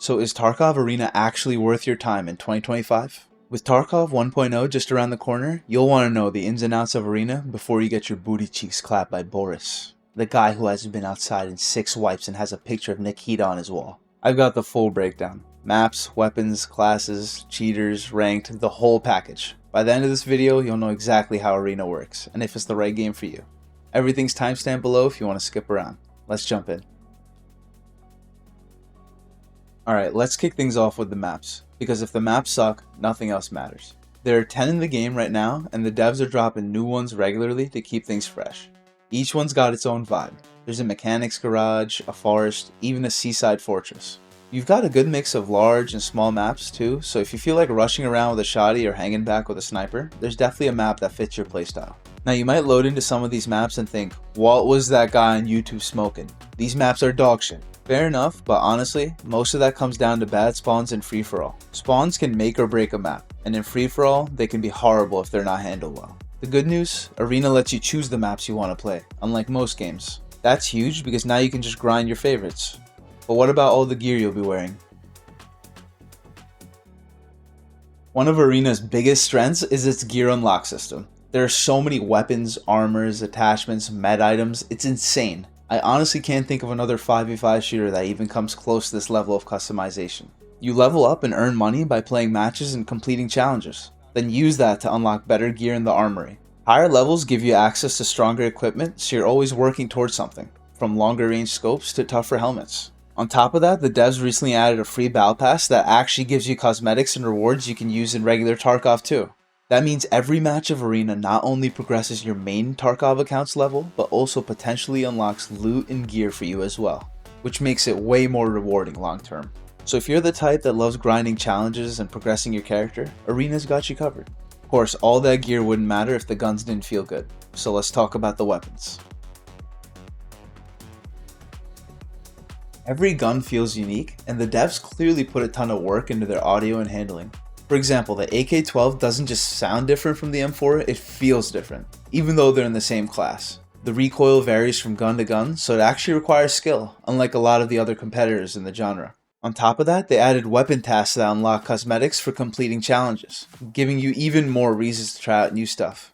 So is Tarkov Arena actually worth your time in 2025? With Tarkov 1.0 just around the corner, you'll want to know the ins and outs of Arena before you get your booty cheeks clapped by Boris, the guy who hasn't been outside in 6 wipes and has a picture of Nikita on his wall. I've got the full breakdown. Maps, weapons, classes, cheaters, ranked, the whole package. By the end of this video, you'll know exactly how Arena works, and if it's the right game for you. Everything's timestamped below if you want to skip around. Let's jump in. Alright, let's kick things off with the maps, because if the maps suck, nothing else matters. There are 10 in the game right now, and the devs are dropping new ones regularly to keep things fresh. Each one's got its own vibe. There's a mechanics garage, a forest, even a seaside fortress. You've got a good mix of large and small maps too, so if you feel like rushing around with a shotty or hanging back with a sniper, there's definitely a map that fits your playstyle. Now you might load into some of these maps and think, what was that guy on YouTube smoking? These maps are dog shit. Fair enough, but honestly, most of that comes down to bad spawns and free-for-all. Spawns can make or break a map, and in free-for-all, they can be horrible if they're not handled well. The good news, Arena lets you choose the maps you want to play, unlike most games. That's huge because now you can just grind your favorites. But what about all the gear you'll be wearing? One of Arena's biggest strengths is its gear unlock system. There are so many weapons, armors, attachments, med items, it's insane. I honestly can't think of another 5v5 shooter that even comes close to this level of customization. You level up and earn money by playing matches and completing challenges, then use that to unlock better gear in the armory. Higher levels give you access to stronger equipment, so you're always working towards something, from longer range scopes to tougher helmets. On top of that, the devs recently added a free battle pass that actually gives you cosmetics and rewards you can use in regular Tarkov too. That means every match of Arena not only progresses your main Tarkov account's level, but also potentially unlocks loot and gear for you as well, which makes it way more rewarding long term. So if you're the type that loves grinding challenges and progressing your character, Arena's got you covered. Of course, all that gear wouldn't matter if the guns didn't feel good, so let's talk about the weapons. Every gun feels unique, and the devs clearly put a ton of work into their audio and handling. For example, the AK-12 doesn't just sound different from the M4, it feels different, even though they're in the same class. The recoil varies from gun to gun, so it actually requires skill, unlike a lot of the other competitors in the genre. On top of that, they added weapon tasks that unlock cosmetics for completing challenges, giving you even more reasons to try out new stuff.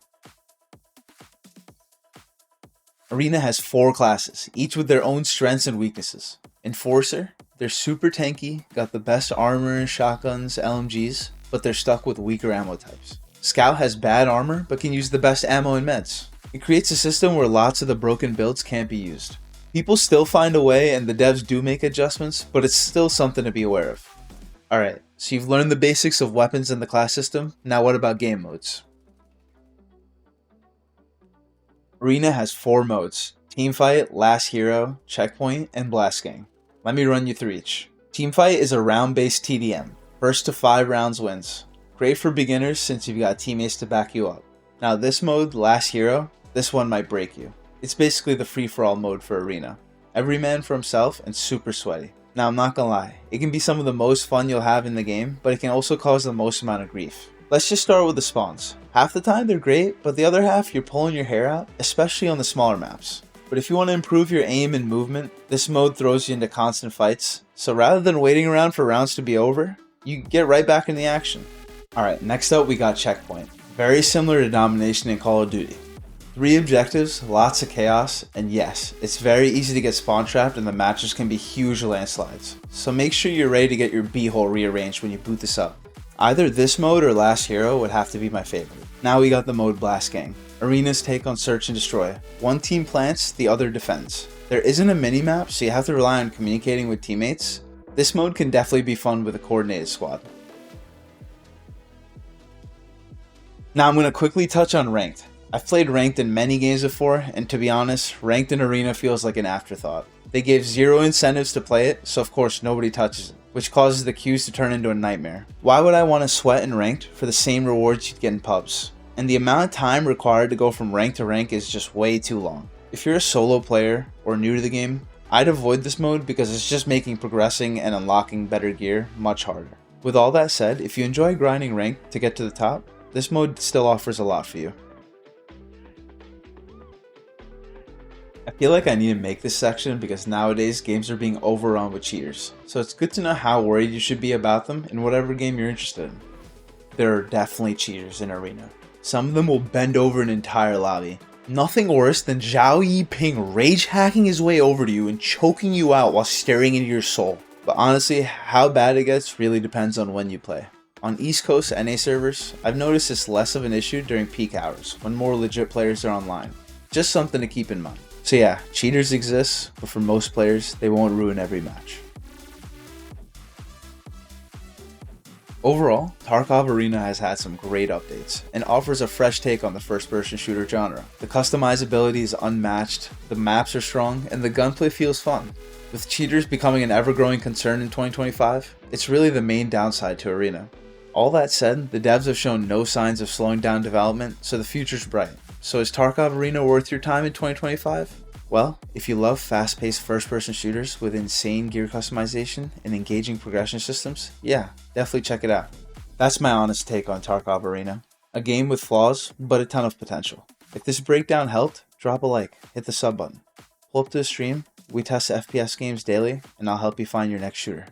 Arena has 4 classes, each with their own strengths and weaknesses. Enforcer, they're super tanky, got the best armor, shotguns, LMGs, but they're stuck with weaker ammo types. Scout has bad armor, but can use the best ammo and meds. It creates a system where lots of the broken builds can't be used. People still find a way, and the devs do make adjustments, but it's still something to be aware of. Alright, so you've learned the basics of weapons and the class system, now what about game modes? Arena has 4 modes: Teamfight, Last Hero, Checkpoint, and Blast Gang. Let me run you through each. Teamfight is a round-based TDM. First to 5 rounds wins. Great for beginners since you've got teammates to back you up. Now this mode, Last Hero, this one might break you. It's basically the free-for-all mode for Arena. Every man for himself and super sweaty. Now I'm not gonna lie, it can be some of the most fun you'll have in the game, but it can also cause the most amount of grief. Let's just start with the spawns. Half the time they're great, but the other half you're pulling your hair out, especially on the smaller maps. But if you want to improve your aim and movement, this mode throws you into constant fights, so rather than waiting around for rounds to be over, you get right back in the action. Alright, next up we got Checkpoint. Very similar to Domination in Call of Duty. 3 objectives, lots of chaos, and yes, it's very easy to get spawn trapped and the matches can be huge landslides. So make sure you're ready to get your b-hole rearranged when you boot this up. Either this mode or Last Hero would have to be my favorite. Now we got the mode Blast Gang. Arena's take on search and destroy. One team plants, the other defends. There isn't a mini-map, so you have to rely on communicating with teammates. This mode can definitely be fun with a coordinated squad. Now I'm going to quickly touch on Ranked. I've played Ranked in many games before, and to be honest, Ranked in Arena feels like an afterthought. They gave 0 incentives to play it, so of course nobody touches it, which causes the queues to turn into a nightmare. Why would I want to sweat in Ranked for the same rewards you'd get in pubs? And the amount of time required to go from rank to rank is just way too long. If you're a solo player or new to the game, I'd avoid this mode because it's just making progressing and unlocking better gear much harder. With all that said, if you enjoy grinding rank to get to the top, this mode still offers a lot for you. feel like I need to make this section because nowadays games are being overrun with cheaters, so it's good to know how worried you should be about them in whatever game you're interested in. There are definitely cheaters in Arena. Some of them will bend over an entire lobby. Nothing worse than Zhao Yiping rage hacking his way over to you and choking you out while staring into your soul. But honestly, how bad it gets really depends on when you play. On East Coast NA servers, I've noticed it's less of an issue during peak hours, when more legit players are online. Just something to keep in mind. So yeah, cheaters exist, but for most players, they won't ruin every match. Overall, Tarkov Arena has had some great updates, and offers a fresh take on the first-person shooter genre. The customizability is unmatched, the maps are strong, and the gunplay feels fun. With cheaters becoming an ever-growing concern in 2025, it's really the main downside to Arena. All that said, the devs have shown no signs of slowing down development, so the future's bright. So is Tarkov Arena worth your time in 2025? Well, if you love fast-paced first-person shooters with insane gear customization and engaging progression systems, yeah, definitely check it out. That's my honest take on Tarkov Arena. A game with flaws, but a ton of potential. If this breakdown helped, drop a like, hit the sub button. Pull up to the stream, we test FPS games daily, and I'll help you find your next shooter.